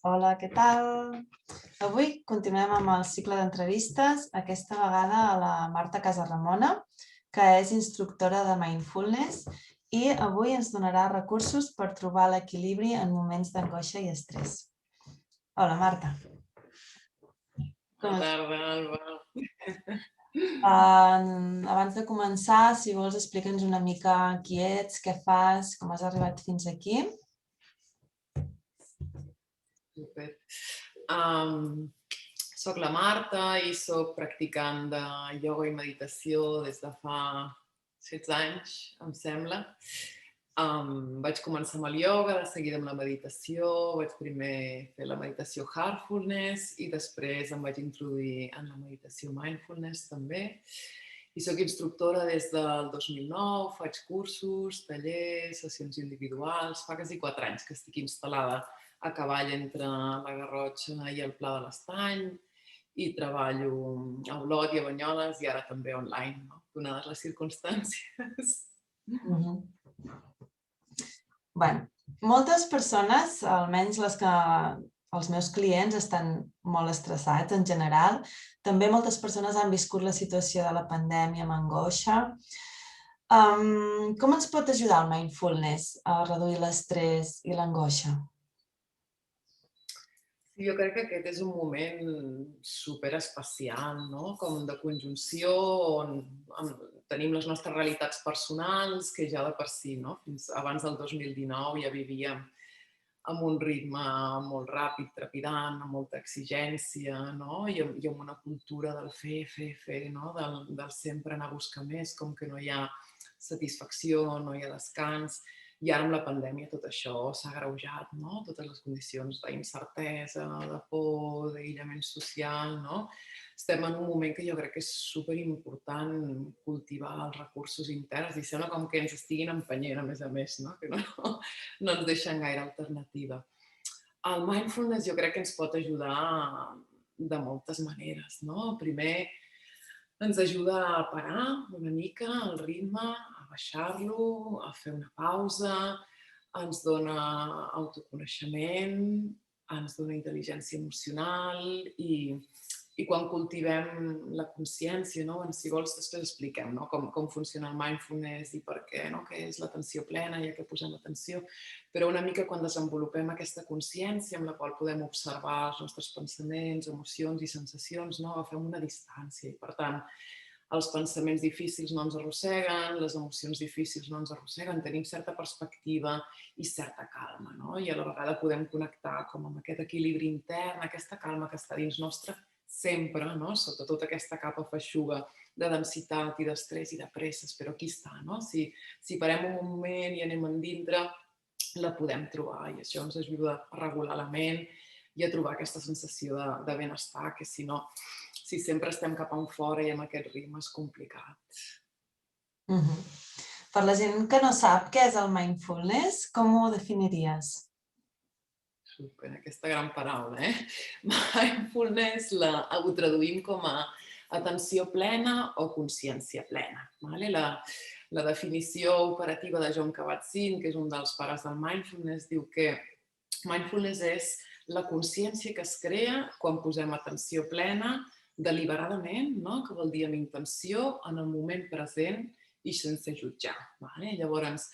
Hola, què tal? Avui continuem amb el cicle d'entrevistes, aquesta vegada a la Marta Casaramona, que és instructora de Mindfulness i avui ens donarà recursos per trobar l'equilibri en moments d'angoixa i estrès. Hola, Marta. Bona tarda, Alba. Abans de començar, si vols, explica'ns una mica qui ets, què fas, com has arribat fins aquí. Super. Soc la Marta i soc practicant de ioga i meditació des de fa 16 anys, em sembla. Vaig començar amb el ioga, de seguida amb la meditació, vaig primer fer la meditació Heartfulness i després em vaig introduir en la meditació Mindfulness també. I soc instructora des del 2009, faig cursos, tallers, sessions individuals, fa quasi 4 anys que estic instal·lada a cavall entre la Garrotxa i el Pla de l'Estany i treballo a Olot i a Banyoles i ara també online, no? Donades les circumstàncies. Bé, moltes persones, almenys els meus clients, estan molt estressats en general. També moltes persones han viscut la situació de la pandèmia amb angoixa. Com ens pot ajudar el mindfulness a reduir l'estrès i l'angoixa? Jo crec que aquest és un moment super especial, no? Com de conjunció on tenim les nostres realitats personals, que ja de per si, no? Fins abans del 2019 ja vivíem amb un ritme molt ràpid, trepidant, amb molta exigència, no? I amb una cultura del fer, no? Del sempre anar a buscar més, com que no hi ha satisfacció, no hi ha descans. I ara amb la pandèmia tot això s'ha agreujat, no? Totes les condicions d'incertesa, de por, d'aïllament social, no? Estem en un moment que jo crec que és superimportant cultivar els recursos interns i sembla com que ens estiguin empenyent, a més, no? Que no ens deixen gaire alternativa. El mindfulness jo crec que ens pot ajudar de moltes maneres, no? Primer, ens ajuda a parar una mica el ritme, a baixar-lo, a fer una pausa, ens dona autoconeixement, ens dona intel·ligència emocional i quan cultivem la consciència, no? Si vols després expliquem, no? com funciona el mindfulness i per què, no? Què és l'atenció plena i a què posem l'atenció, però una mica quan desenvolupem aquesta consciència amb la qual podem observar els nostres pensaments, emocions i sensacions, no? Agafem una distància i per tant els pensaments difícils no ens arrosseguen, les emocions difícils no ens arrosseguen, tenim certa perspectiva i certa calma, no? I a la vegada podem connectar com amb aquest equilibri intern, aquesta calma que està dins nostre sempre, no? Sota tota aquesta capa feixuga de densitat i d'estrès i de presses, però aquí està, no? Si parem un moment i anem endintre, la podem trobar i això ens ajuda a regular la ment i a trobar aquesta sensació de benestar, que si no, si sempre estem cap enfora i amb aquest ritme és complicat. Per la gent que no sap què és el mindfulness, com ho definiries? Super, aquesta gran paraula, eh? Mindfulness ho traduïm com a atenció plena o consciència plena. Vale? La definició operativa de Jon Kabat-Zinn, que és un dels pares del mindfulness, diu que mindfulness és la consciència que es crea quan posem atenció plena deliberadament, no? Que vol dir amb intenció, en el moment present i sense jutjar. Vale? Llavors,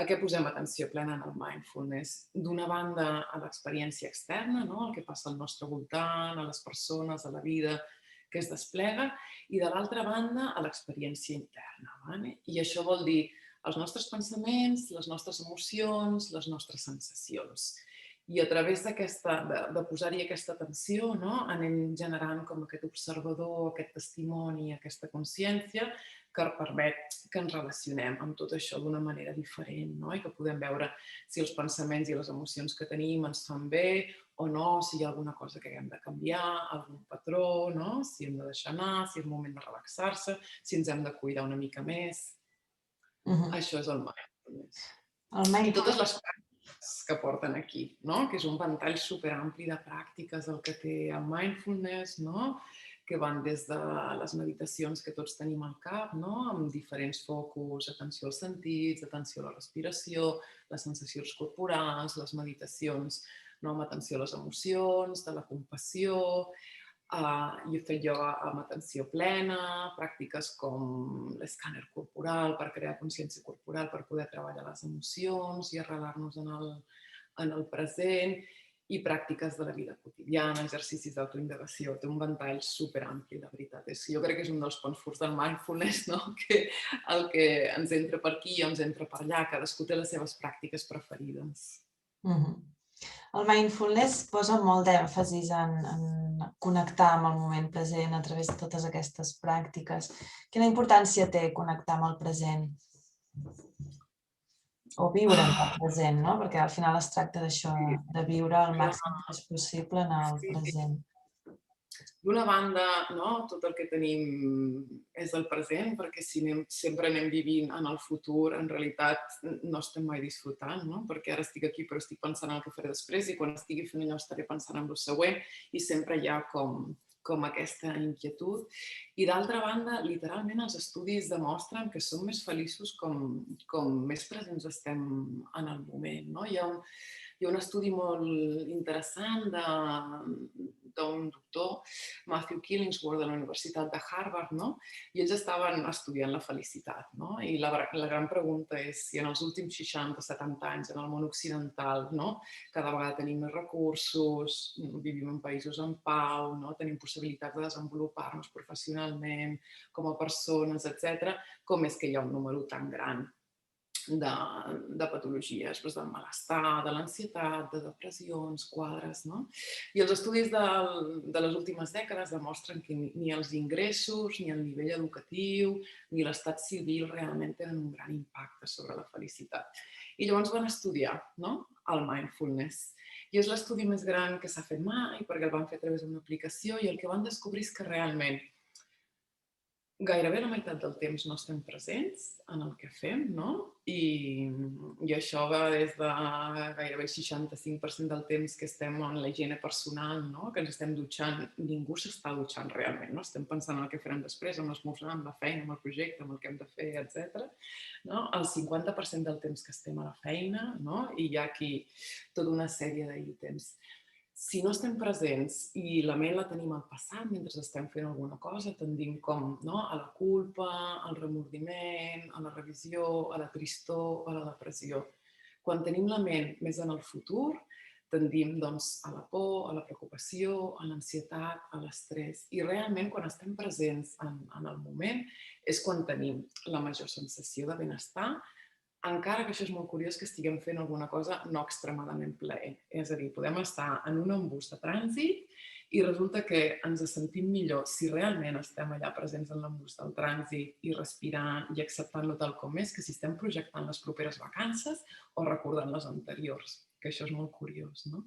a què posem atenció plena en el mindfulness? D'una banda, a l'experiència externa, no? El que passa al nostre voltant, a les persones, a la vida que es desplega, i de l'altra banda, a l'experiència interna. Vale? I això vol dir els nostres pensaments, les nostres emocions, les nostres sensacions. I a través de posar-hi aquesta atenció, no? Anem generant com aquest observador, aquest testimoni, aquesta consciència que permet que ens relacionem amb tot això d'una manera diferent, no? I que podem veure si els pensaments i les emocions que tenim ens fan bé o no, si hi ha alguna cosa que haguem de canviar, algun patró, no? Si hem de deixar anar, si és moment de relaxar-se, si ens hem de cuidar una mica més. Això és el mindfulness. I totes les pràctiques que porten aquí, no? Que és un ventall superampli de pràctiques el que té el mindfulness, no? Que van des de les meditacions que tots tenim al cap, no? Amb diferents focus, atenció als sentits, atenció a la respiració, les sensacions corporals, les meditacions no? Amb atenció a les emocions, de la compassió. Jo he fet ioga amb atenció plena, pràctiques com l'escàner corporal per crear consciència corporal, per poder treballar les emocions i arrelar-nos en el present, i pràctiques de la vida quotidiana, exercicis d'autoindagació. Té un ventall superampli, la veritat. Jo crec que és un dels punts forts del mindfulness, no? Que el que ens entra per aquí o ens entra per allà, cadascú té les seves pràctiques preferides. El mindfulness posa molt d'èmfasis en connectar amb el moment present a través de totes aquestes pràctiques. Quina importància té connectar amb el present? O viure en el present, no? Perquè al final es tracta d'això, de viure el màxim que és possible en el present. D'una banda, no, tot el que tenim és el present, perquè si sempre anem vivint en el futur, en realitat no estem mai disfrutant, no? Perquè ara estic aquí però estic pensant en el que faré després i quan estigui fent allò estaré pensant en el següent i sempre hi ha com aquesta inquietud. I d'altra banda, literalment els estudis demostren que som més feliços com més presents estem en el moment, no? Hi ha un estudi molt interessant d'un doctor, Matthew Killingsworth, de la Universitat de Harvard, no? I ells estaven estudiant la felicitat, no? I la gran pregunta és si en els últims 60-70 anys en el món occidental, no? Cada vegada tenim més recursos, vivim en països en pau, no? Tenim possibilitats de desenvolupar-nos professionalment, com a persones, etc. Com és que hi ha un número tan gran de patologies, del malestar, de l'ansietat, de depressions, quadres, no? I els estudis de les últimes dècades demostren que ni els ingressos, ni el nivell educatiu, ni l'estat civil realment tenen un gran impacte sobre la felicitat. I llavors van estudiar, no?, el mindfulness. I és l'estudi més gran que s'ha fet mai, perquè el van fer a través d'una aplicació, i el que van descobrir és que realment gairebé la meitat del temps no estem presents en el que fem, no? I això va des de gairebé el 65% del temps que estem en la higiene personal, no? Que ens estem dutxant. Ningú s'està dutxant realment, no? Estem pensant en el que farem després, en l'esmorzar, en la feina, en el projecte, en el que hem de fer, etc. No? El 50% del temps que estem a la feina, no? I hi ha aquí tota una sèrie d'ítems. Si no estem presents i la ment la tenim al passat mentre estem fent alguna cosa, tendim a la culpa, al remordiment, a la revisió, a la tristor, a la depressió. Quan tenim la ment més en el futur, tendim a la por, a la preocupació, a l'ansietat, a l'estrès. I realment quan estem presents en el moment és quan tenim la major sensació de benestar, encara que això és molt curiós que estiguem fent alguna cosa no extremadament plaent. És a dir, podem estar en un embús de trànsit i resulta que ens sentim millor si realment estem allà presents en l'embús del trànsit i respirant i acceptant-lo tal com és, que si estem projectant les properes vacances o recordant les anteriors, que això és molt curiós, no?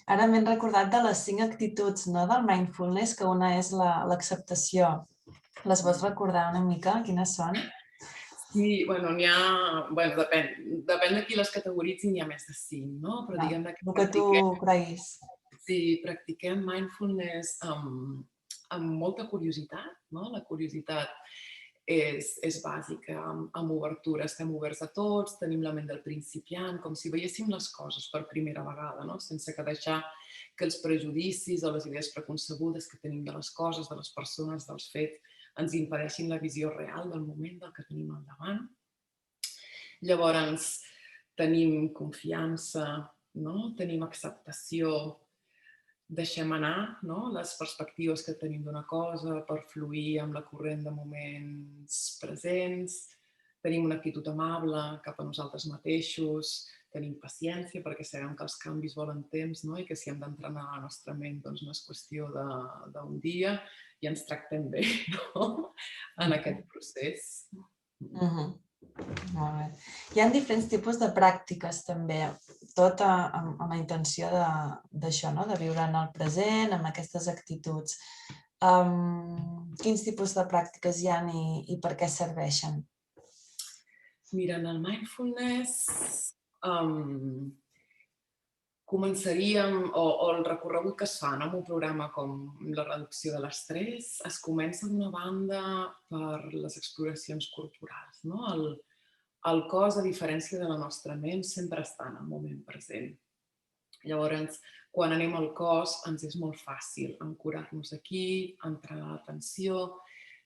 Ara m'he recordat de les 5 actituds, no, del mindfulness, que una és l'acceptació. Les vols recordar una mica? Quines són? Sí, bueno, n'hi ha... Bueno, depèn de qui les categoritzi, n'hi ha més de 5, no? Però diguem que el que tu creguis. Sí, practiquem mindfulness amb molta curiositat, no? La curiositat és bàsica, amb obertura, estem oberts a tots, tenim la ment del principiant, com si veiéssim les coses per primera vegada, no? Sense que deixar que els prejudicis o les idees preconcebudes que tenim de les coses, de les persones, dels fets, ens impedeixin la visió real del moment del que tenim al davant. Llavors, tenim confiança, no? Tenim acceptació, deixem anar, no? Les perspectives que tenim d'una cosa per fluir amb la corrent de moments presents, tenim una actitud amable cap a nosaltres mateixos, tenim paciència perquè sabem que els canvis volen temps, no? I que si hem d'entrenar la nostra ment doncs no és qüestió d'un dia i ens tractem bé, no? En aquest procés. Molt bé. Hi ha diferents tipus de pràctiques també, tot amb la intenció d'això, no? De viure en el present, amb aquestes actituds. Quins tipus de pràctiques hi ha i per què serveixen? Mira, en el mindfulness començaríem, o el recorregut que es fa en un programa com la reducció de l'estrès, es comença d'una banda per les exploracions corporals, no? El cos, a diferència de la nostra ment, sempre està en el moment present. Llavors, quan anem al cos, ens és molt fàcil ancorar-nos aquí, entrar a l'atenció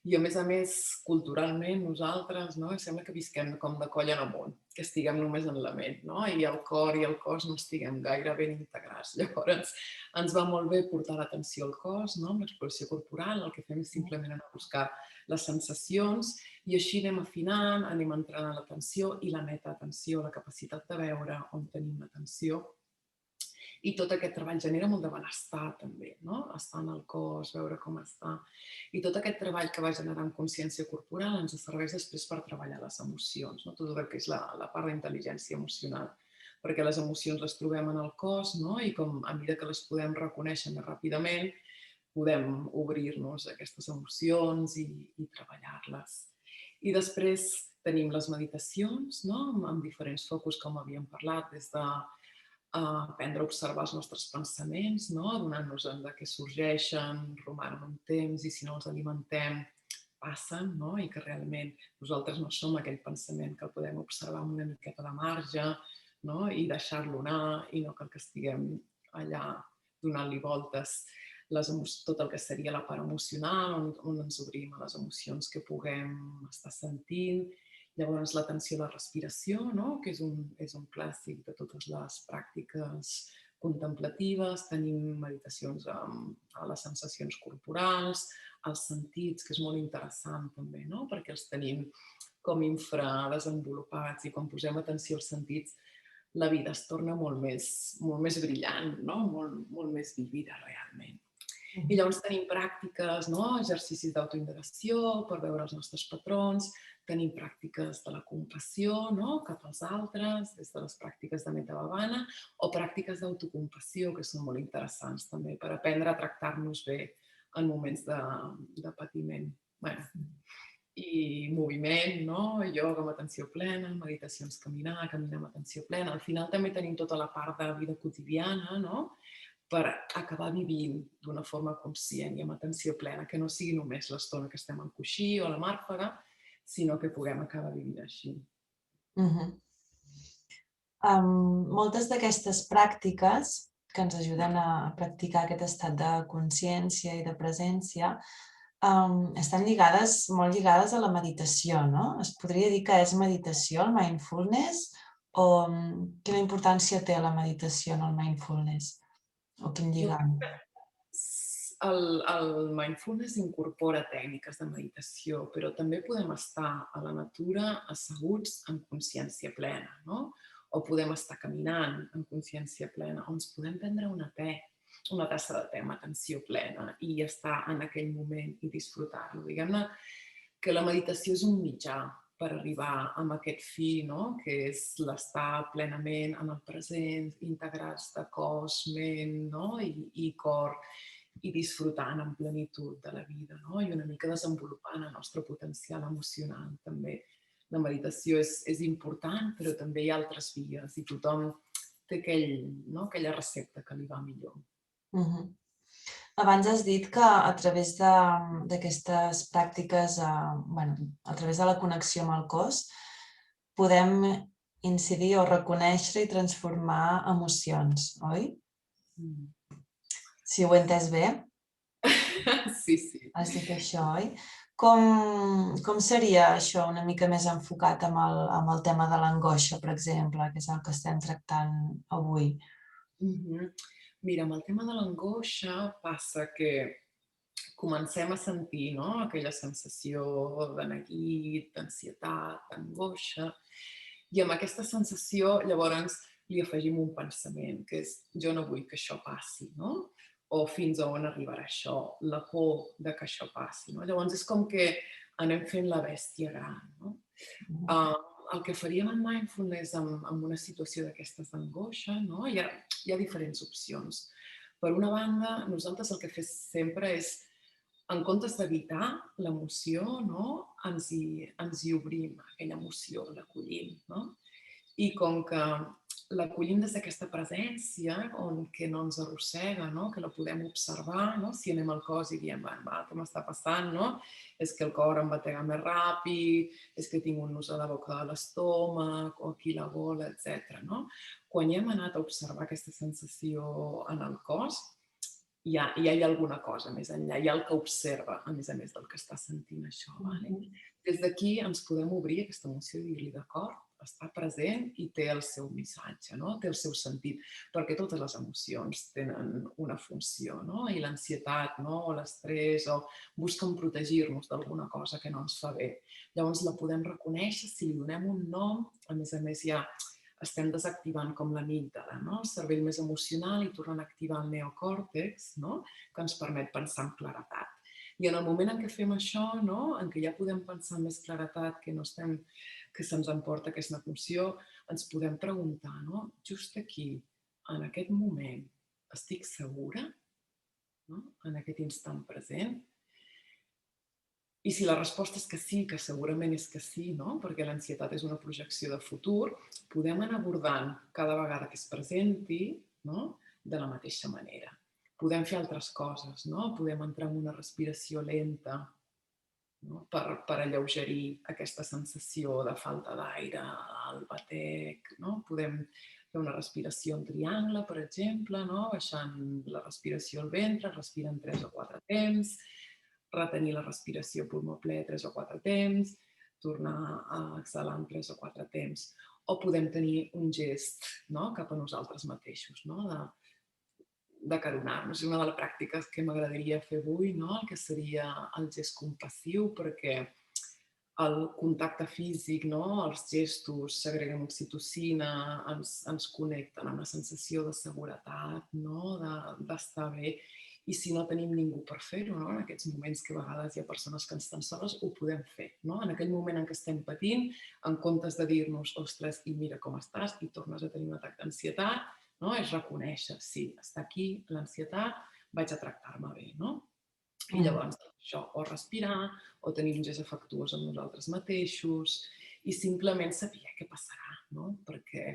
i, a més, culturalment, nosaltres, no? Sembla que visquem com de coll en amunt, que estiguem només en la ment, no? I el cor i el cos no estiguem gaire ben integrats. Llavors, ens va molt bé portar l'atenció al cos, no? Amb l'exploració corporal, el que fem és simplement anar a buscar les sensacions i així anem afinant, anem entrant a l'atenció i la metaatenció, la capacitat de veure on tenim l'atenció. I tot aquest treball genera molt de benestar també, no? Estar en el cos, veure com està. I tot aquest treball que va generant consciència corporal ens serveix després per treballar les emocions, no? Tot el que és la part d'intel·ligència emocional. Perquè les emocions les trobem en el cos, no? I com a mesura que les podem reconèixer més ràpidament, podem obrir-nos a aquestes emocions i treballar-les. I després tenim les meditacions, no? Amb diferents focus, com havíem parlat, des de aprendre a observar els nostres pensaments, no? Adonant-nos de què sorgeixen, romanen un temps i si no els alimentem passen, no? I que realment nosaltres no som aquell pensament que el podem observar amb una miqueta de marge, no? I deixar-lo anar i no cal que estiguem allà donant-li voltes tot el que seria la part emocional, on ens obrim a les emocions que puguem estar sentint. Llavors, l'atenció a la respiració, no? Que és un clàssic de totes les pràctiques contemplatives. Tenim meditacions a les sensacions corporals, als sentits, que és molt interessant també, no? Perquè els tenim com infradesenvolupats i quan posem atenció als sentits, la vida es torna molt més brillant, no? Molt més vívida realment. I llavors tenim pràctiques, no? Exercicis d'autoindagació per veure els nostres patrons, tenim pràctiques de la compassió, no? Cap als altres, des de les pràctiques de Metabhavana, o pràctiques d'autocompassió, que són molt interessants també, per aprendre a tractar-nos bé en moments de patiment. I moviment, no? Ioga amb atenció plena, meditacions caminar amb atenció plena. Al final també tenim tota la part de vida quotidiana, no? Per acabar vivint d'una forma conscient i amb atenció plena, que no sigui només l'estona que estem al coixí o a la màrfega, sinó que puguem acabar vivint així. Moltes d'aquestes pràctiques que ens ajuden a practicar aquest estat de consciència i de presència estan molt lligades a la meditació, no? Es podria dir que és meditació, el mindfulness, o quina importància té la meditació en el mindfulness? O quin lligam? El mindfulness incorpora tècniques de meditació, però també podem estar a la natura asseguts en consciència plena, no? O podem estar caminant en consciència plena, o ens podem prendre una tassa de te amb atenció plena i estar en aquell moment i disfrutar-lo. Diguem-ne que la meditació és un mitjà per arribar a aquest fi, no? Que és l'estar plenament en el present, integrats de cos, ment, no? I cor, i disfrutant en plenitud de la vida, no? I una mica desenvolupant el nostre potencial emocional també. La meditació és important, però també hi ha altres vies i tothom té aquella recepta que li va millor. Abans has dit que a través d'aquestes pràctiques, a través de la connexió amb el cos, podem incidir o reconèixer i transformar emocions, oi? Si ho he entès bé? Sí. Has dit això, oi? Com seria això una mica més enfocat amb el tema de l'angoixa, per exemple, que és el que estem tractant avui? Mira, amb el tema de l'angoixa passa que comencem a sentir, no? Aquella sensació de neguit, d'ansietat, d'angoixa, i amb aquesta sensació llavors li afegim un pensament, que és jo no vull que això passi, no? O fins a on arribarà això, la por de que això passi, no? Llavors és com que anem fent la bèstia gran, no? El que faríem en mindfulness en una situació d'aquestes d'angoixa, no? Hi ha diferents opcions. Per una banda, nosaltres el que fem sempre és, en comptes d'evitar l'emoció, no? Ens hi obrim, aquella emoció, l'acollim, no? I com que l'acollim des d'aquesta presència que no ens arrossega, no? Que la podem observar, no? Si anem al cos i diem, va, què m'està passant? No? És que el cor em batega més ràpid, és que tinc un nus a la boca de l'estómac o aquí la gola, etc. No? Quan ja hem anat a observar aquesta sensació en el cos, ja hi ha alguna cosa més enllà, hi ha el que observa, a més del que està sentint això. Vale? Des d'aquí ens podem obrir aquesta emoció i dir-li d'acord, està present i té el seu missatge, no? Té el seu sentit, perquè totes les emocions tenen una funció, no? I l'ansietat, no? O l'estrès, o busquen protegir-nos d'alguna cosa que no ens fa bé. Llavors la podem reconèixer, si li donem un nom, a més ja estem desactivant com l'amígdala, no? El cervell més emocional i tornant a activar el neocòrtex, no? Que ens permet pensar amb claretat. I en el moment en què fem això, no? En què ja podem pensar amb més claretat, que se'ns emporta aquesta funció, ens podem preguntar, no? Just aquí, en aquest moment, estic segura? No? En aquest instant present? I si la resposta és que sí, que segurament és que sí, no? Perquè l'ansietat és una projecció de futur, podem anar abordant cada vegada que es presenti, no? De la mateixa manera. Podem fer altres coses, no? Podem entrar en una respiració lenta, no? Per alleugerir aquesta sensació de falta d'aire, al batec, no? Podem fer una respiració en triangle, per exemple, no? Baixant la respiració al ventre, respirant 3 o 4 temps, retenir la respiració a pulmó ple 3 o 4 temps, tornar a exhalar en 3 o 4 temps. O podem tenir un gest, no? Cap a nosaltres mateixos, no? D'acaronar-nos. És una de les pràctiques que m'agradaria fer avui, no? El que seria el gest compassiu, perquè el contacte físic, no? Els gestos segreguen oxitocina, ens connecten amb la sensació de seguretat, no? D'estar bé. I si no tenim ningú per fer-ho, no? En aquests moments que a vegades hi ha persones que estan soles, ho podem fer. No? En aquell moment en què estem patint, en comptes de dir-nos, ostres, i mira com estàs, i tornes a tenir un atac d'ansietat, no? És reconèixer, sí, està aquí l'ansietat, vaig a tractar-me bé. No? I llavors això, o respirar, o tenir un gest afectuós amb nosaltres mateixos, i simplement saber què passarà, no? Perquè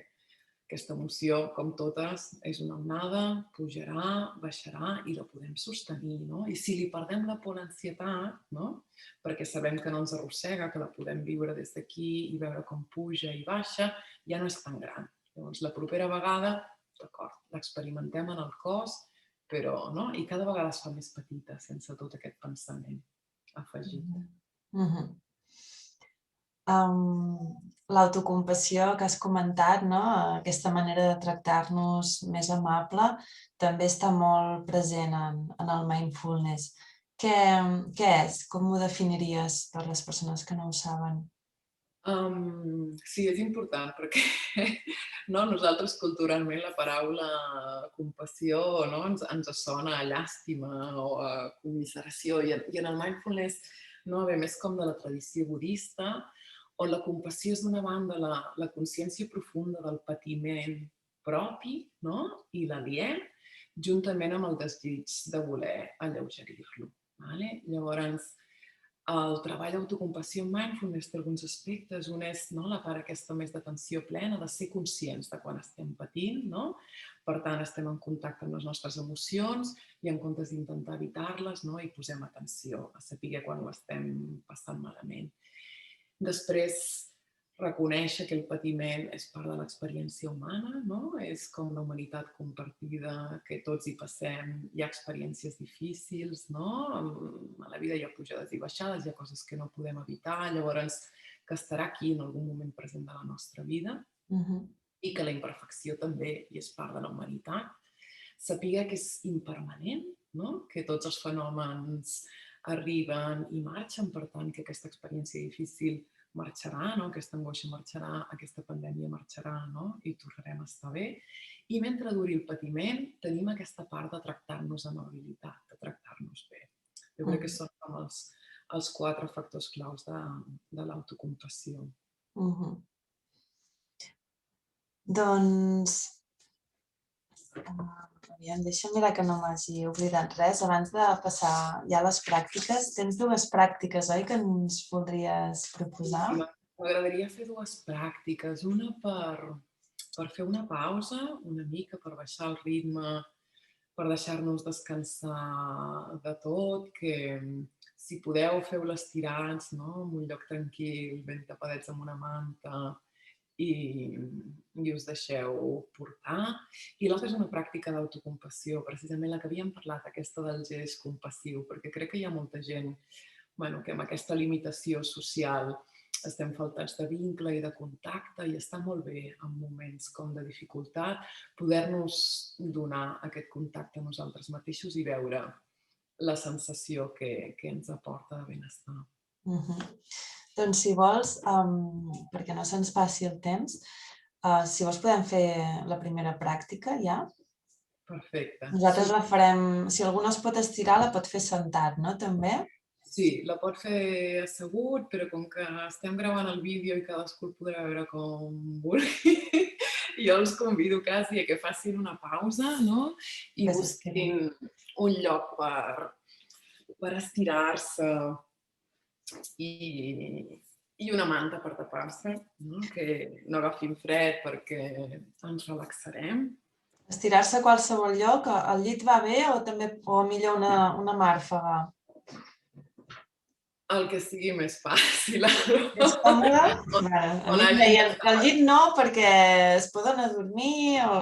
aquesta emoció, com totes, és una onada, pujarà, baixarà i la podem sostenir, no? I si li perdem la por a l'ansietat, no? Perquè sabem que no ens arrossega, que la podem viure des d'aquí i veure com puja i baixa, ja no és tan gran. Llavors, la propera vegada, d'acord, l'experimentem en el cos, però, no? I cada vegada es fa més petita, sense tot aquest pensament afegit. L'autocompassió que has comentat, no? Aquesta manera de tractar-nos més amable, també està molt present en el mindfulness. Què és? Com ho definiries per les persones que no ho saben? Sí, és important perquè no, nosaltres culturalment la paraula compassió, no, ens sona a llàstima o a commiseració, i en el mindfulness no ve més com de la tradició budista, on la compassió és d'una banda la consciència profunda del patiment propi, no? I l'aliè, juntament amb el desig de voler alleugerir-lo. Vale? Llavors, el treball d'autocompassió en mindfulness té alguns aspectes. Un és, no, la part aquesta més d'atenció plena, de ser conscients de quan estem patint, no? Per tant, estem en contacte amb les nostres emocions i en comptes d'intentar evitar-les, no, hi posem atenció a saber quan ho estem passant malament. Després, reconèixer que el patiment és part de l'experiència humana, no? És com una humanitat compartida, que tots hi passem, hi ha experiències difícils, no? A la vida hi ha pujades i baixades, hi ha coses que no podem evitar, llavors que estarà aquí en algun moment present de la nostra vida i que la imperfecció també hi és part de la humanitat. Saber que és impermanent, no? Que tots els fenòmens arriben i marxen, per tant, que aquesta experiència difícil marxarà, no? Aquesta angoixa marxarà, aquesta pandèmia marxarà, no? I tornarem a estar bé. I mentre duri el patiment, tenim aquesta part de tractar-nos amb amabilitat, de tractar-nos bé. Jo crec que són com els 4 factors claus de l'autocompassió. Doncs, deixa'm mirar que no m'hagi oblidat res. Abans de passar ja a les pràctiques, tens 2 pràctiques, oi, que ens voldries proposar? M'agradaria fer 2 pràctiques. Una per fer una pausa una mica, per baixar el ritme, per deixar-nos descansar de tot, que si podeu feu-la estirats, no? En un lloc tranquil, ben tapadets amb una manta i us deixeu portar. I l'altra és una pràctica d'autocompassió, precisament la que havíem parlat, aquesta del gest compassiu, perquè crec que hi ha molta gent que amb aquesta limitació social estem faltats de vincle i de contacte i està molt bé en moments com de dificultat poder-nos donar aquest contacte a nosaltres mateixos i veure la sensació que ens aporta de benestar. Doncs si vols, perquè no se'ns passi el temps, si vols podem fer la primera pràctica ja. Perfecte. Nosaltres la farem, si algú no es pot estirar, la pot fer sentat, no? També? Sí, la pot fer assegut, però com que estem gravant el vídeo i cadascú el podrà veure com vulgui, jo els convido quasi a que facin una pausa, no? I busquin un lloc per estirar-se i una manta per tapar-se, no? Que no agafin fred perquè ens relaxarem. Estirar-se a qualsevol lloc, el llit va bé o millor una màrfaga? El que sigui més fàcil. Més còmode? El llit no, perquè es poden adormir o...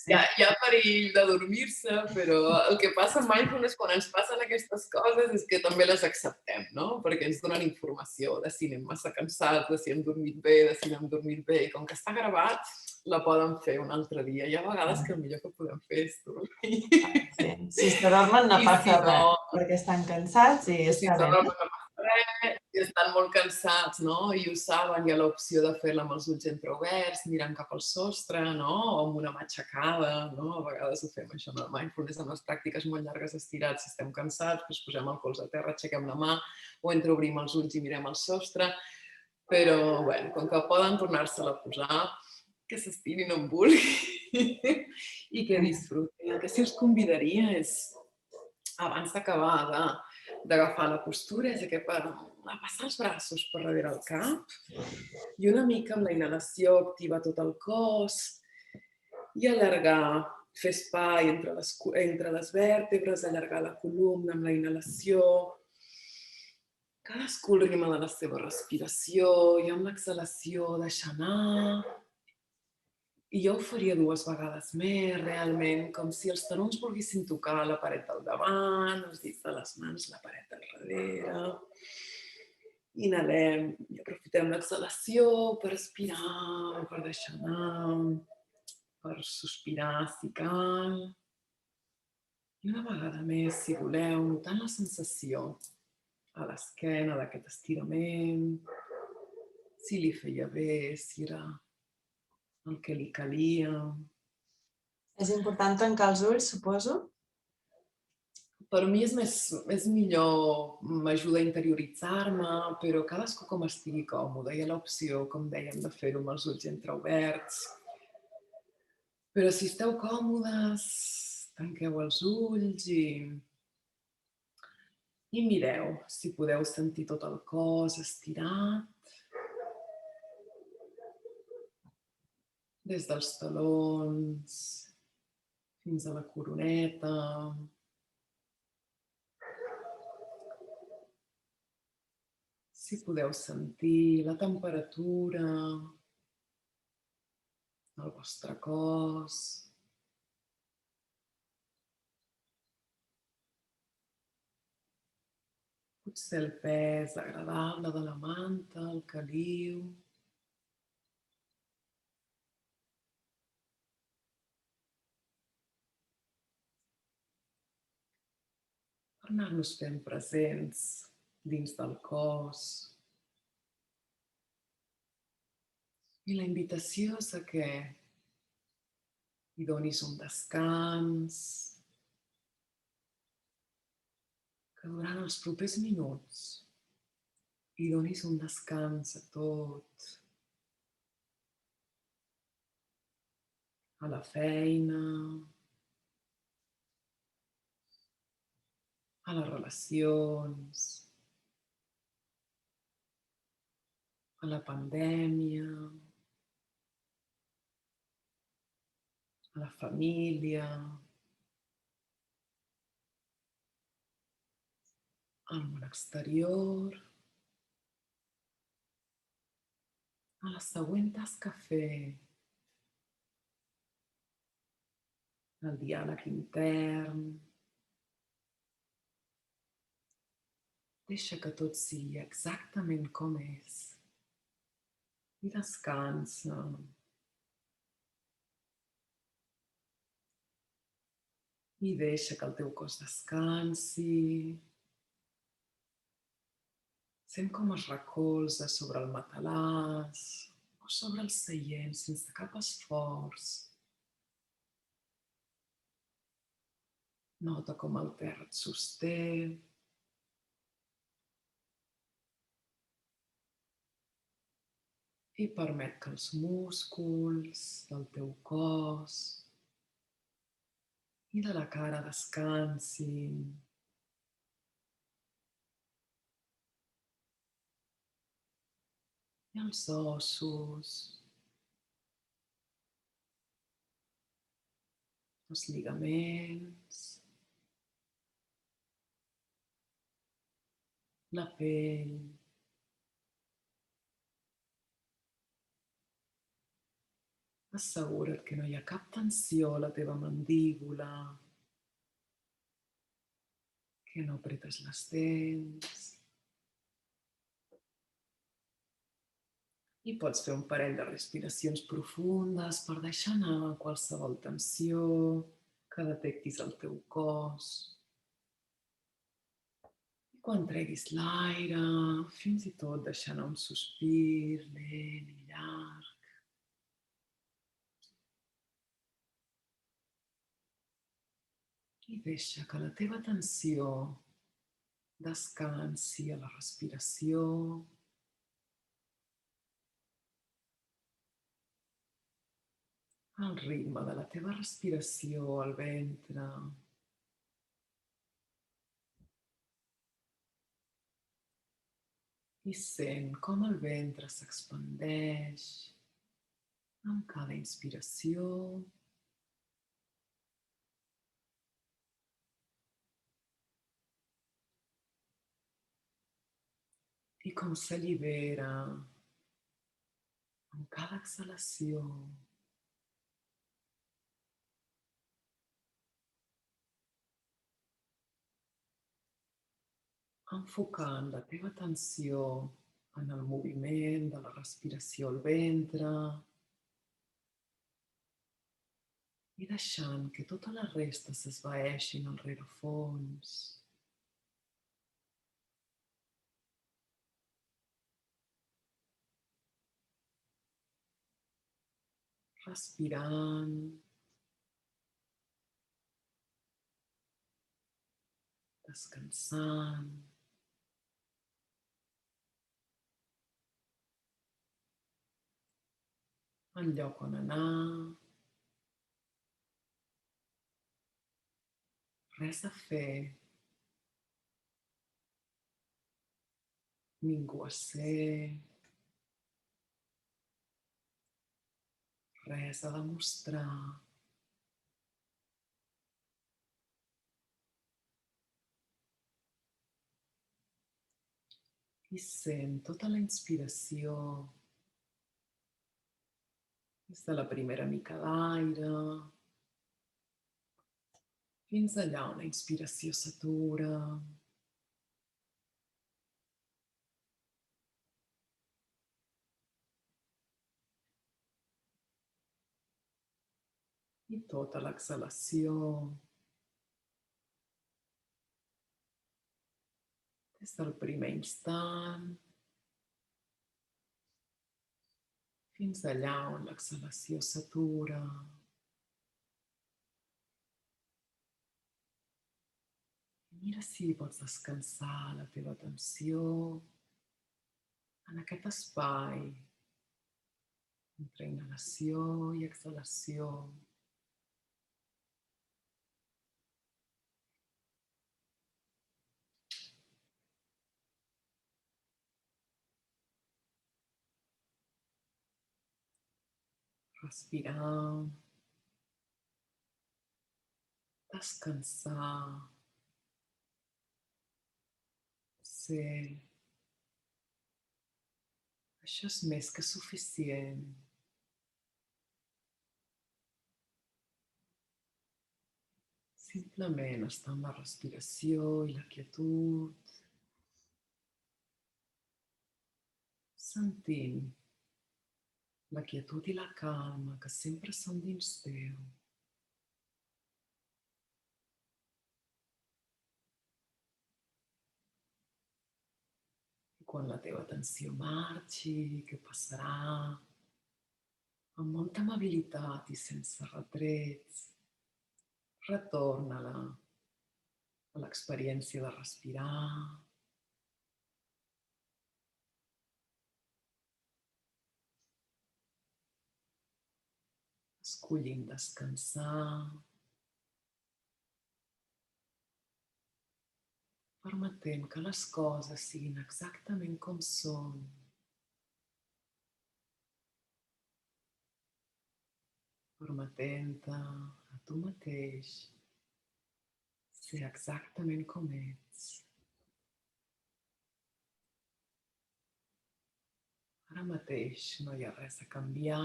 Hi ha perill de dormir-se, però el que passa amb mindfulness quan ens passen aquestes coses és que també les acceptem, no? Perquè ens donen informació de si anem massa cansats, de si hem dormit bé, de si no hem dormit bé. I com que està gravat, la poden fer un altre dia. Hi ha vegades que el millor que podem fer és dormir. Sí, si s'adormen no passa res, perquè estan cansats i està bé. I estan molt cansats, no? I ho saben, hi ha l'opció de fer-la amb els ulls entreoberts, mirant cap al sostre, no? O amb una mà aixecada, no? A vegades ho fem això, amb el mindfulness, amb les pràctiques molt llargues estirats. Si estem cansats, doncs posem el colze a terra, aixequem la mà o entreobrim els ulls i mirem al sostre. Però, bueno, com que poden tornar-se-la a posar, que s'estirin on vulguin i que disfrutin. El que sí us convidaria és, abans d'acabar d'agafar la postura, és passar els braços per darrere el cap i una mica amb la inhalació activar tot el cos i allargar, fer espai entre les vèrtebres, allargar la columna amb la inhalació. Cadascú el ritme de la seva respiració i amb l'exhalació deixar anar. I jo ho faria 2 vegades més, realment, com si els talons volguessin tocar la paret del davant, els dits de les mans, la paret del darrere. Inhalem i aprofitem l'exhalació per respirar, per deixar anar, per sospirar si cal. I una vegada més, si voleu, notant la sensació a l'esquena d'aquest estirament, si li feia bé, si era el que li calia. És important tancar els ulls, suposo? Per mi és millor, m'ajuda a interioritzar-me, però cadascú com estigui còmode. Hi ha l'opció, com dèiem, de fer-ho amb els ulls entreoberts. Però si esteu còmodes, tanqueu els ulls i mireu si podeu sentir tot el cos estirat. Des dels talons fins a la coroneta. Si podeu sentir la temperatura del vostre cos. Potser el pes agradable de la manta, el caliu. Per anar-nos fent presents dins del cos. I la invitació és a que hi donis un descans, que durant els propers minuts hi donis un descans a tot, a la feina, a les relacions, a la pandèmia, a la família, al món exterior, a la següent tasca a fer, el diàleg intern. Deixa que tot sigui exactament com és i descansa. I deixa que el teu cos descansi. Sent com es recolza sobre el matalàs o sobre el seient sense cap esforç. Nota com el terra et sosté. I permet que els músculs del teu cos i de la cara descansin. I els ossos, els lligaments, la pell. Assegura't que no hi ha cap tensió a la teva mandíbula, que no apretes les dents. I pots fer un parell de respiracions profundes per deixar anar qualsevol tensió que detectis al teu cos. I quan treguis l'aire, fins i tot deixar anar un sospir lent i llarg. I deixa que la teva atenció descansi a la respiració, al ritme de la teva respiració al ventre. I sent com el ventre s'expandeix amb cada inspiració i com s'allibera amb cada exhalació. Enfocant la teva atenció en el moviment de la respiració al ventre i deixant que tota la resta s'esvaeixin al rerefons. Respirant, descansant. En lloc on anar, res a fer, ningú a ser, res a demostrar. I sent tota la inspiració des de la primera mica d'aire fins allà on la inspiració s'atura. I tota l'exhalació des del primer instant fins allà on l'exhalació s'atura. Mira si pots descansar la teva atenció en aquest espai entre inhalació i exhalació. Respirar descansar, ser. Això és més que suficient. Simplement estar amb la respiració i la quietud, sentint la quietud i la calma que sempre són dins teu. I quan la teva atenció marxi, què passarà? Amb molta amabilitat i sense retrets, retorna-la a l'experiència de respirar, escollint descansar, permetent que les coses siguin exactament com són, permetent-te a tu mateix ser exactament com ets. Ara mateix no hi ha res a canviar,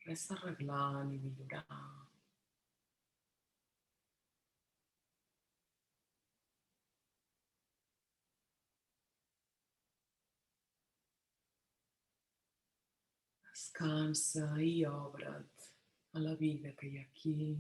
res a arreglar ni millorar. Descansa i obre't a la vida que hi ha aquí.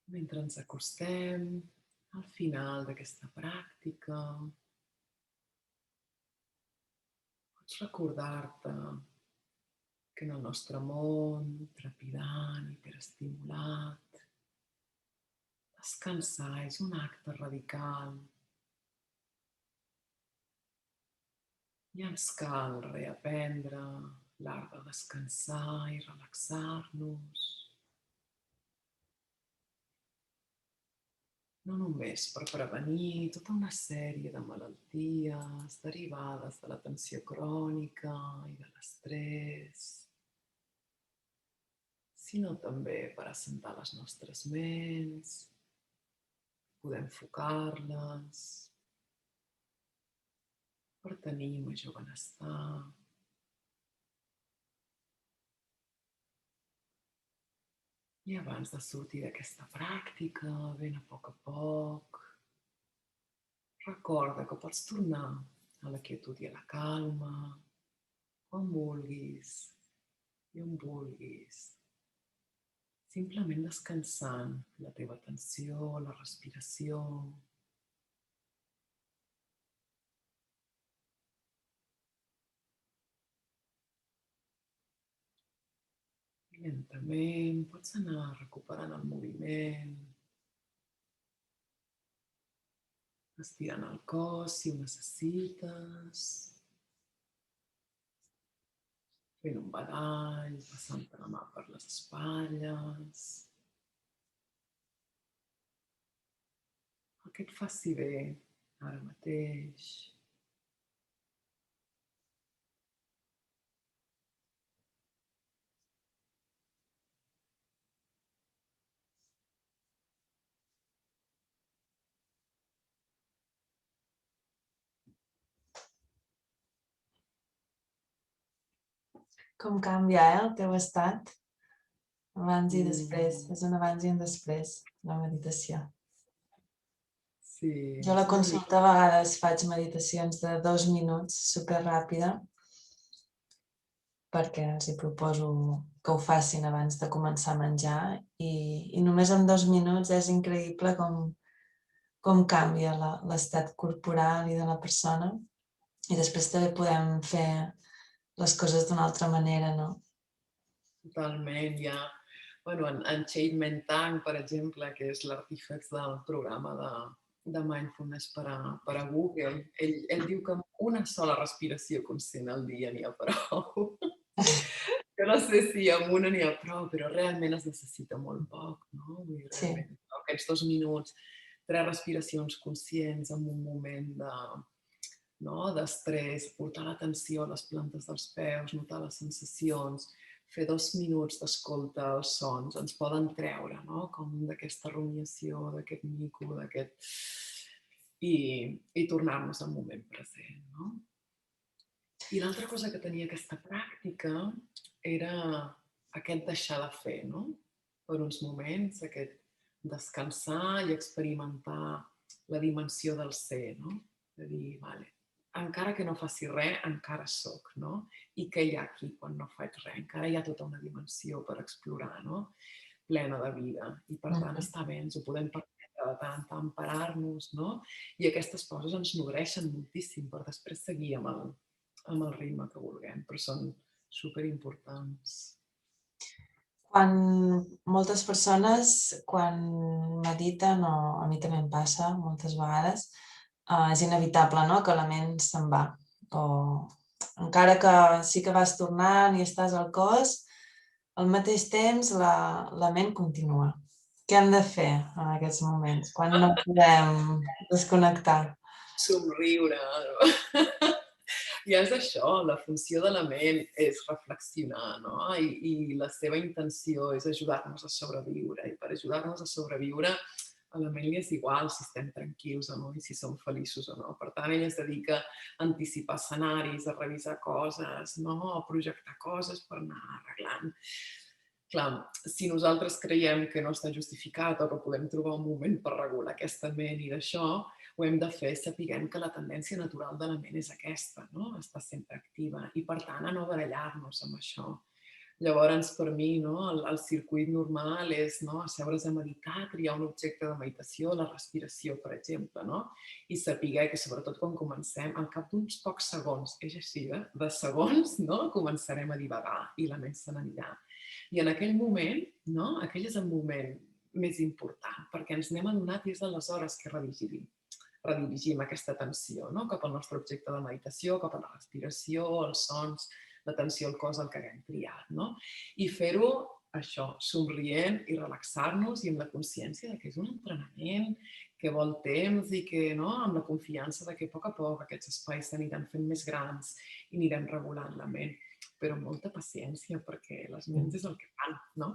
Mentre ens acostem al final d'aquesta pràctica, pots recordar-te que en el nostre món trepidant, hiperestimulat, descansar és un acte radical i ens cal reaprendre l'art de descansar i relaxar-nos. No només per prevenir tota una sèrie de malalties derivades de la tensió crònica i de l'estrès, sinó també per assentar les nostres ments, poder enfocar-les, per tenir major benestar. I abans de sortir d'aquesta pràctica, ben a poc, recorda que pots tornar a la quietud i a la calma, on vulguis i on vulguis. Simplement descansant la teva atenció, la respiració. I lentament pots anar recuperant el moviment, estirant el cos si ho necessites, fent un badall, passant-te la mà per les espatlles. El que et faci bé ara mateix. Com canvia, el teu estat? Abans i després. És un abans i un després, la meditació. Sí. Jo a la consulta a vegades faig meditacions de 2 minuts, superràpida, perquè els hi proposo que ho facin abans de començar a menjar i només en 2 minuts és increïble com canvia l'estat corporal i de la persona i després també podem fer les coses d'una altra manera, no? Totalment, ja. Bueno, en Chade Mentang, per exemple, que és l'artífex del programa de mindfulness per a Google. Ell diu que amb una sola respiració conscient al dia n'hi ha prou. Jo no sé si amb una n'hi ha prou, però realment es necessita molt poc, no? Vull dir, Sí. realment, aquests 2 minuts, 3 respiracions conscients en un moment d'estrès, portar l'atenció a les plantes dels peus, notar les sensacions, fer 2 minuts d'escolta als sons, ens poden treure, no? Com d'aquesta rumiació, d'aquest mico, i tornar-nos al moment present, no? I l'altra cosa que tenia aquesta pràctica era aquest deixar de fer, no? Per uns moments, aquest descansar i experimentar la dimensió del ser, no? De dir, vale, encara que no faci res, encara soc, no? I què hi ha aquí quan no faig res? Encara hi ha tota una dimensió per explorar, no? Plena de vida. I per tant està bé, ens ho podem permetre de tant en tant parar-nos, no? I aquestes coses ens nodreixen moltíssim per després seguir amb el ritme que vulguem, però són superimportants. Quan moltes persones, quan mediten, o a mi també em passa moltes vegades, és inevitable, no?, que la ment se'n va. O encara que sí que vas tornant i estàs al cos, al mateix temps la ment continua. Què hem de fer en aquests moments, quan no podem desconnectar? Somriure. I és això, la funció de la ment és reflexionar, no? I la seva intenció és ajudar-nos a sobreviure. I per ajudar-nos a sobreviure, a la ment li és igual si estem tranquils o no i si som feliços o no. Per tant, ella es dedica a anticipar escenaris, a revisar coses, no? A projectar coses per anar arreglant. Clar, si nosaltres creiem que no està justificat o que podem trobar un moment per regular aquesta ment i d'això, ho hem de fer sapiguem que la tendència natural de la ment és aquesta, no? Està sempre activa i, per tant, a no barallar-nos amb això. Llavors, per mi, no, el circuit normal és, no, asseure's a meditar, triar un objecte de meditació, la respiració, per exemple, no? I saber que, sobretot quan comencem, al cap d'uns pocs segons, és així, de segons, no, començarem a divagar i la ment se n'anirà. I en aquell moment, no, aquell és el moment més important, perquè ens n'hem adonat i és aleshores que redirigim aquesta atenció, no? Cap al nostre objecte de meditació, cap a la respiració, els sons, l'atenció al cos, el que haguem triat, no? I fer-ho, això, somrient i relaxar-nos i amb la consciència que és un entrenament, que vol temps i que, no, amb la confiança que a poc aquests espais s'aniran fent més grans i anirem regulant la ment, però amb molta paciència, perquè les ments és el que fan, no?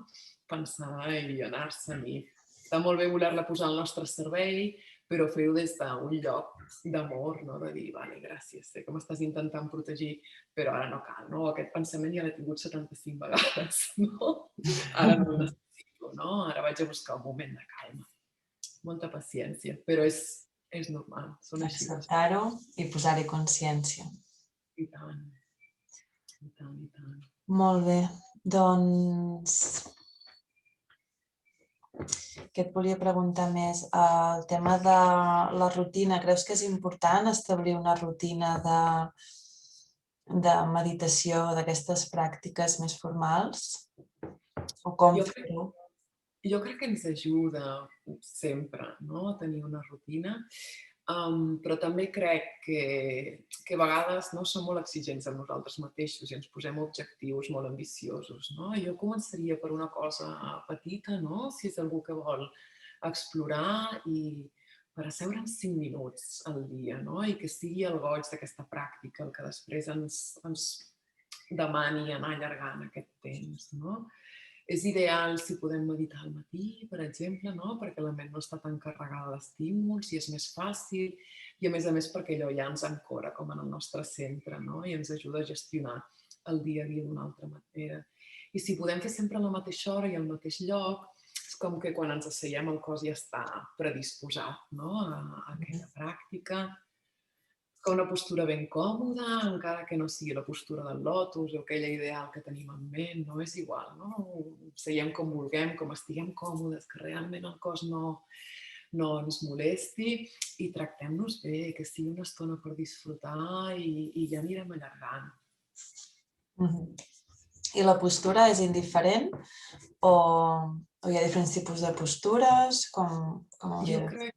Pensar i anar-se'n i està molt bé voler-la posar al nostre servei, però fer-ho des d'un lloc d'amor, no? De dir, vale, gràcies, sé que m'estàs intentant protegir, però ara no cal, no? Aquest pensament ja l'he tingut 75 vegades, no? Ara no el necessito, no? Ara vaig a buscar un moment de calma. Molta paciència, però és normal. Acceptar-ho i posar-hi consciència. I tant, i tant, i tant. Molt bé, doncs què et volia preguntar més? El tema de la rutina, creus que és important establir una rutina de meditació, d'aquestes pràctiques més formals? O com fer-ho? Jo crec que ens ajuda sempre, no?, a tenir una rutina, però també crec que a vegades no som molt exigents amb nosaltres mateixos i ens posem objectius molt ambiciosos, no? Jo començaria per una cosa petita, no?, si és algú que vol explorar i per asseure'ns 5 minuts al dia, no?, i que sigui el goig d'aquesta pràctica el que després ens demani anar allargant aquest temps, no? És ideal si podem meditar al matí, per exemple, no? Perquè la ment no està tan carregada d'estímuls i és més fàcil i, a més perquè allò ja ens ancora com en el nostre centre, no? I ens ajuda a gestionar el dia a dia d'una altra manera. I si podem fer sempre a la mateixa hora i al mateix lloc, és com que quan ens asseiem el cos ja està predisposat, no?, a aquella pràctica. Que una postura ben còmoda, encara que no sigui la postura del lotus o aquella ideal que tenim en ment, no és igual, no? Seiem com vulguem, com estiguem còmodes, que realment el cos no ens molesti i tractem-nos bé, que sigui una estona per disfrutar i ja anirem allargant. I la postura és indiferent o hi ha diferents tipus de postures? Com ho dius?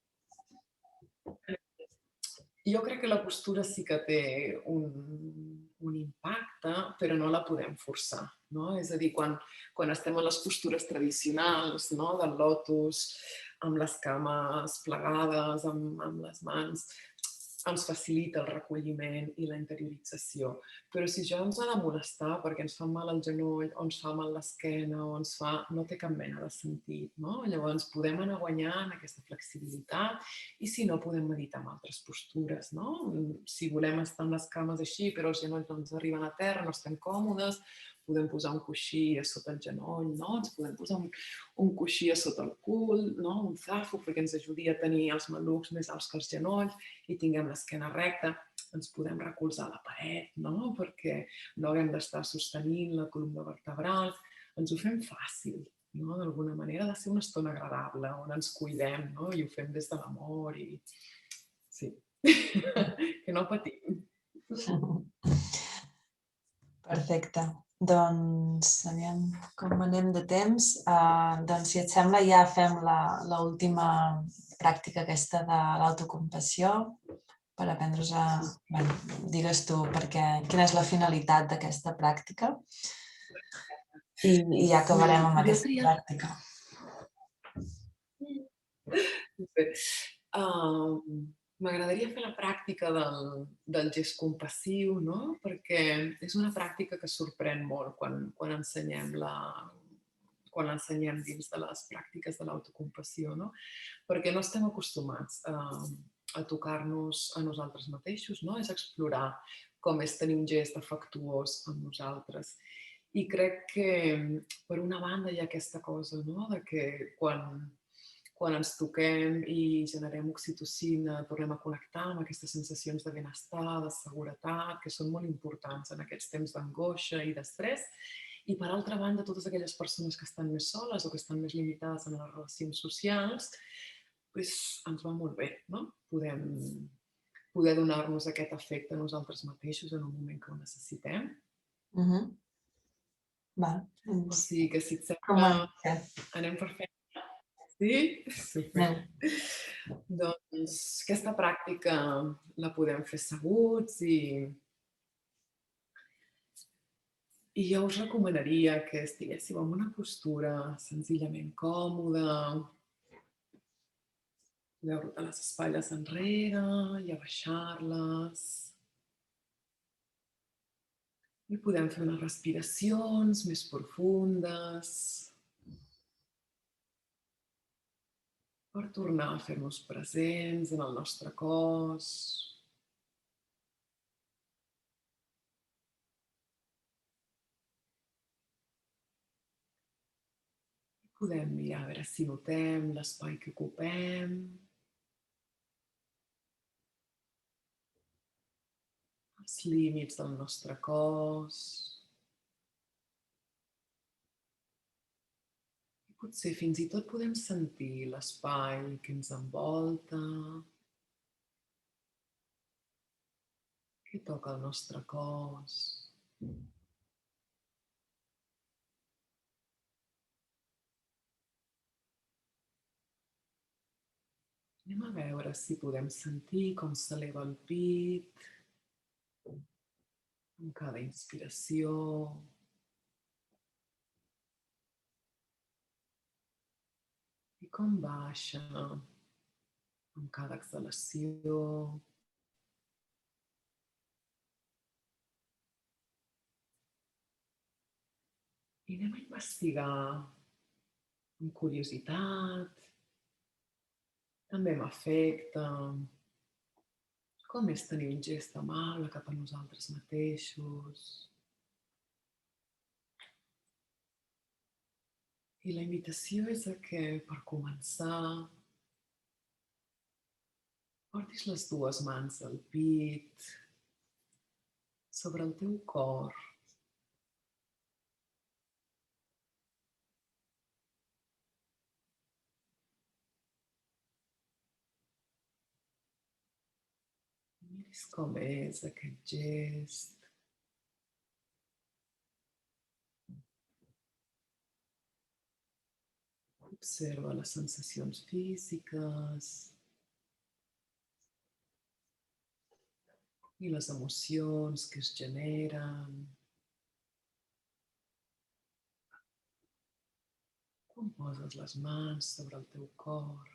Jo crec que la postura sí que té un impacte, però no la podem forçar. No? És a dir, quan estem en les postures tradicionals, no? Del lotus, amb les cames plegades, amb les mans, ens facilita el recolliment i la interiorització. Però si això ens ha de molestar perquè ens fa mal el genoll, o ens fa mal l'esquena, o ens fa... no té cap mena de sentit. No? Llavors podem anar guanyant aquesta flexibilitat i si no podem meditar amb altres postures. No? Si volem estar amb les cames així però els genolls no ens arriben a terra, no estem còmodes, podem posar un coixí a sota el genoll, no? Ens podem posar un coixí a sota el cul, no? Un zafo perquè ens ajudi a tenir els malucs més alts que els genolls i tinguem l'esquena recta. Ens podem recolzar a la paret, no? Perquè no haguem d'estar sostenint la columna vertebral. Ens ho fem fàcil, no? D'alguna manera ha de ser una estona agradable on ens cuidem, no? I ho fem des de l'amor i... Sí, que no patim. Perfecte. Doncs, aviam com anem de temps. Doncs, si et sembla, ja fem l'última pràctica aquesta de l'autocompassió per aprendre's a... Bé, digues tu quina és la finalitat d'aquesta pràctica i ja acabarem amb aquesta pràctica. M'agradaria fer la pràctica del gest compassiu, no? Perquè és una pràctica que sorprèn molt quan ensenyem dins de les pràctiques de l'autocompassió, no? Perquè no estem acostumats a tocar-nos a nosaltres mateixos, no? És explorar com és tenir un gest afectuós amb nosaltres. I crec que, per una banda, hi ha aquesta cosa, no? De que quan ens toquem i generem oxitocina, tornem a connectar amb aquestes sensacions de benestar, de seguretat, que són molt importants en aquests temps d'angoixa i d'estrès. I per altra banda, totes aquelles persones que estan més soles o que estan més limitades en les relacions socials, doncs ens va molt bé, no? Poder donar-nos aquest afecte a nosaltres mateixos en un moment que ho necessitem. O sigui que, si et sembla, anem per feina. Sí? Super. Doncs aquesta pràctica la podem fer asseguts i jo us recomanaria que estiguéssiu en una postura senzillament còmoda. Podeu rotar les espatlles enrere i abaixar-les. I podem fer unes respiracions més profundes per tornar a fer-nos presents en el nostre cos. Podem mirar a veure si notem l'espai que ocupem, els límits del nostre cos. I potser fins i tot podem sentir l'espai que ens envolta, que toca el nostre cos. Anem a veure si podem sentir com s'eleva el pit amb cada inspiració i com baixa amb cada exhalació. I anem a investigar amb curiositat, també amb afecte, com és tenir un gest amable cap a nosaltres mateixos. I la invitació és a que, per començar, portis les dues mans al pit, sobre el teu cor. Miris com és aquest gest. Observa les sensacions físiques. i les emocions que es generen. Quan poses les mans sobre el teu cor,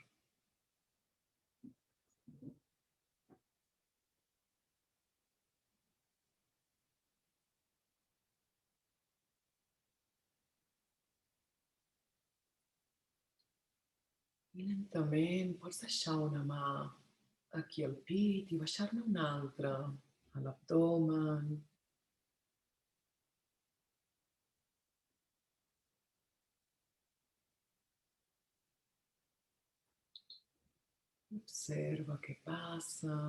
i lentament pots deixar una mà aquí al pit i baixar-ne una altra a l'abdomen. Observa què passa.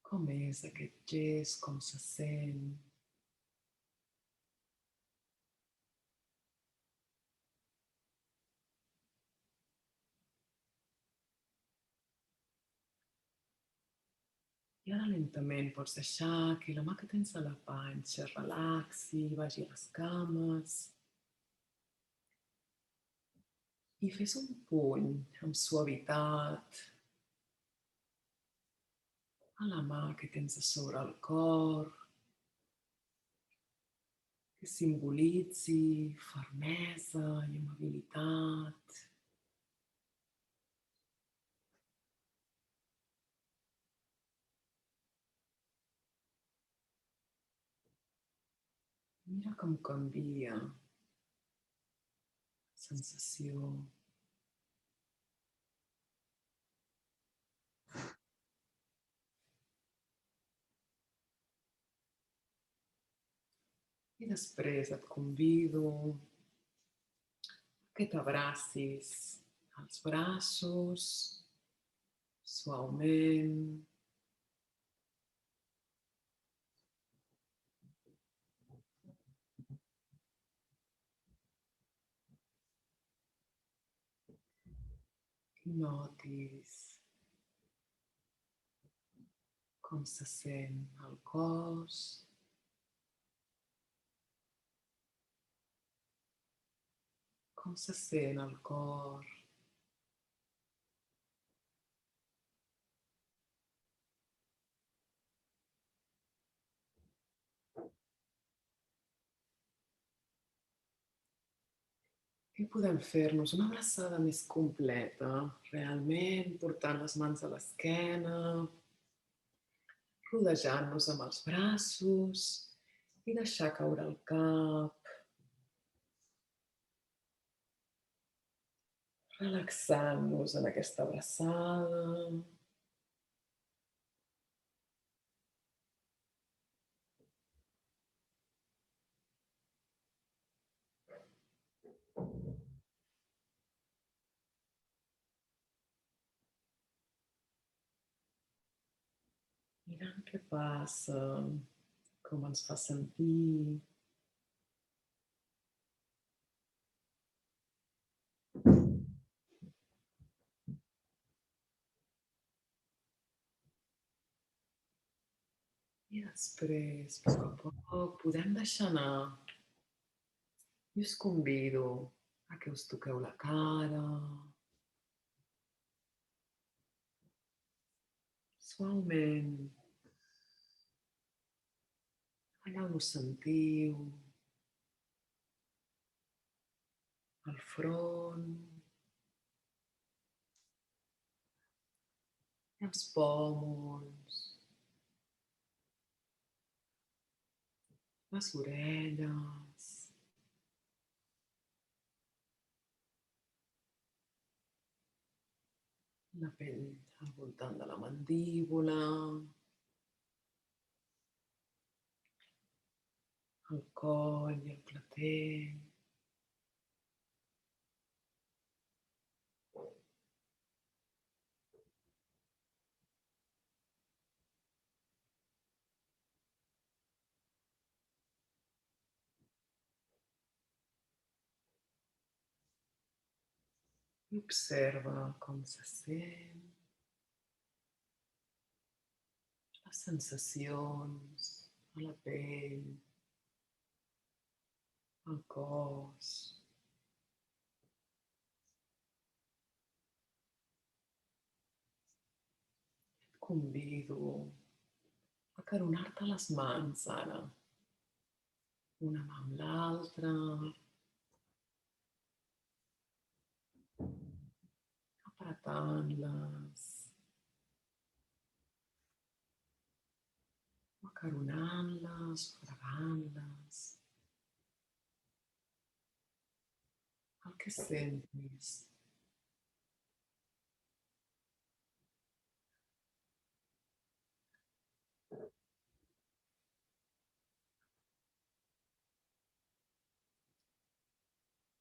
Com és aquest gest, com se sent. I ara lentament pots deixar que la mà que tens a la panxa es relaxi, vagi a les cames. I fes un puny amb suavitat a la mà que tens a sobre el cor, que simbolitzi fermesa i amabilitat. Mira com canvia la sensació. I després et convido que t'abracis als braços suaument. I notis com se sent el cos. Com se sent el cor. I podem fer-nos una abraçada més completa, realment portant les mans a l'esquena, rodejant-nos amb els braços i deixar caure el cap, relaxant-nos en aquesta abraçada. Mirant què passa, com ens fa sentir. I després, a poc, podem deixar anar. I us convido a que us toqueu la cara. Suaument. Allà on us sentiu. Al front. I els pòmuls. Les orelles. La pell al voltant de la mandíbula. El coll i el clatell. I observa com se sent. Les sensacions a la pell, al cos. convido a acaronar-te les mans ara. Una mà amb l'altra. Apretant-les. Acaronant-les, fregant-les. El que sentis.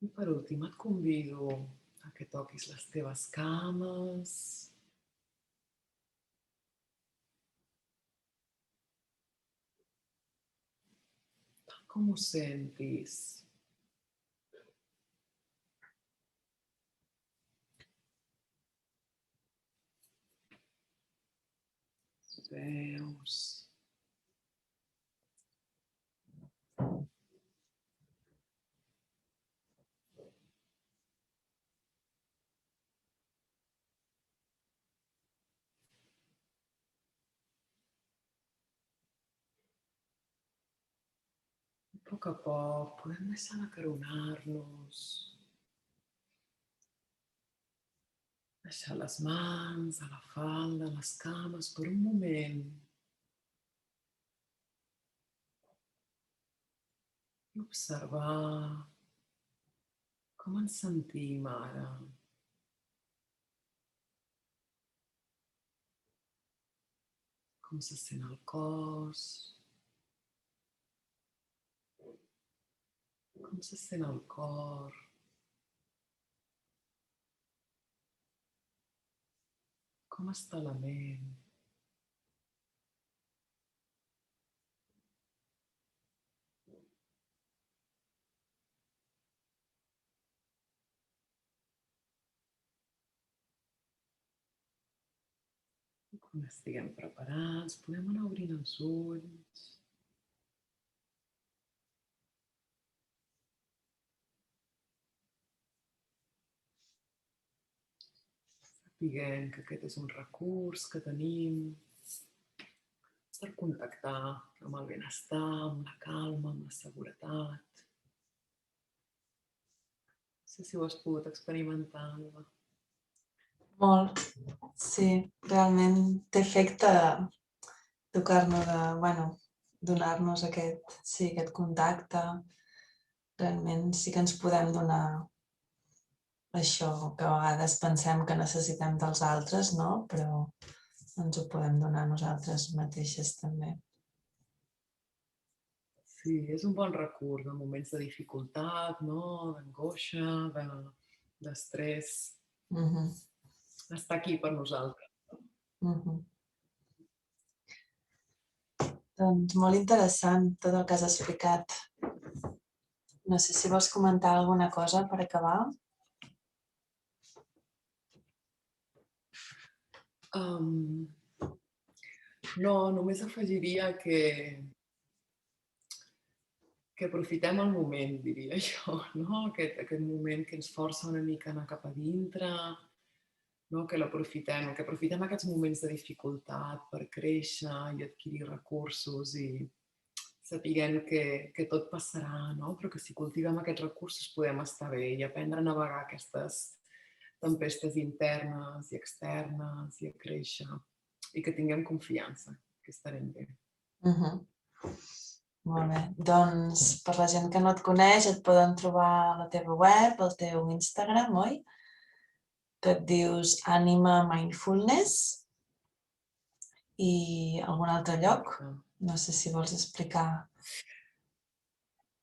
I per últim et convido a que toquis les teves cames. Tal com ho sentis. Veus. A poc podem deixar d'acaronar-nos. Deixar les mans a la falda, a les cames per un moment. I observar com ens sentim ara. Com se sent el cos. Com se sent el cor. Com està la ment. Quan estiguem preparats, podem anar obrint els ulls. Sapiguem que aquest és un recurs que tenim per contactar amb el benestar, amb la calma, amb la seguretat. No sé si ho has pogut experimentar, Alba. Molt, sí, realment té efecte tocar-nos, donar-nos aquest contacte. Realment sí que ens podem donar això que a vegades pensem que necessitem dels altres, no? Però ens ho podem donar nosaltres mateixes també. Sí, és un bon recurs en moments de dificultat, no? D'angoixa, d'estrès. Està aquí per nosaltres. Doncs molt interessant tot el que has explicat. No sé si vols comentar alguna cosa per acabar. No, només afegiria que aprofitem el moment, diria jo, no? Aquest moment que ens força una mica a anar cap a dintre, no? Que aprofitem aquests moments de dificultat per créixer i adquirir recursos i sapiguem que tot passarà, no? Però que si cultivem aquests recursos podem estar bé i aprendre a navegar aquestes tempestes internes i externes i a créixer i que tinguem confiança, que estarem bé. Molt bé. Doncs per la gent que no et coneix et poden trobar a la teva web, al teu Instagram, oi? Que et dius Anima Mindfulness i algun altre lloc. No sé si vols explicar.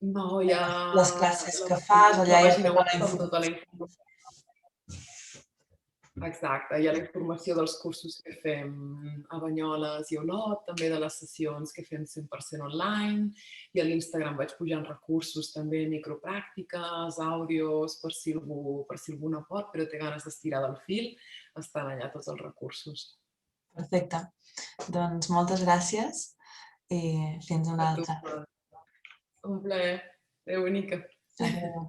No, hi ha les classes que fas, allà hi ha tota la informació. Exacte, hi ha la informació dels cursos que fem a Banyoles i a Olot, també de les sessions que fem 100% online, i a l'Instagram vaig pujant recursos també, micropràctiques, àudios, per si algú no pot, però té ganes d'estirar del fil, estan allà tots els recursos. Perfecte. Doncs moltes gràcies i fins una altra. Un plaer. Adéu, bonica. Adéu.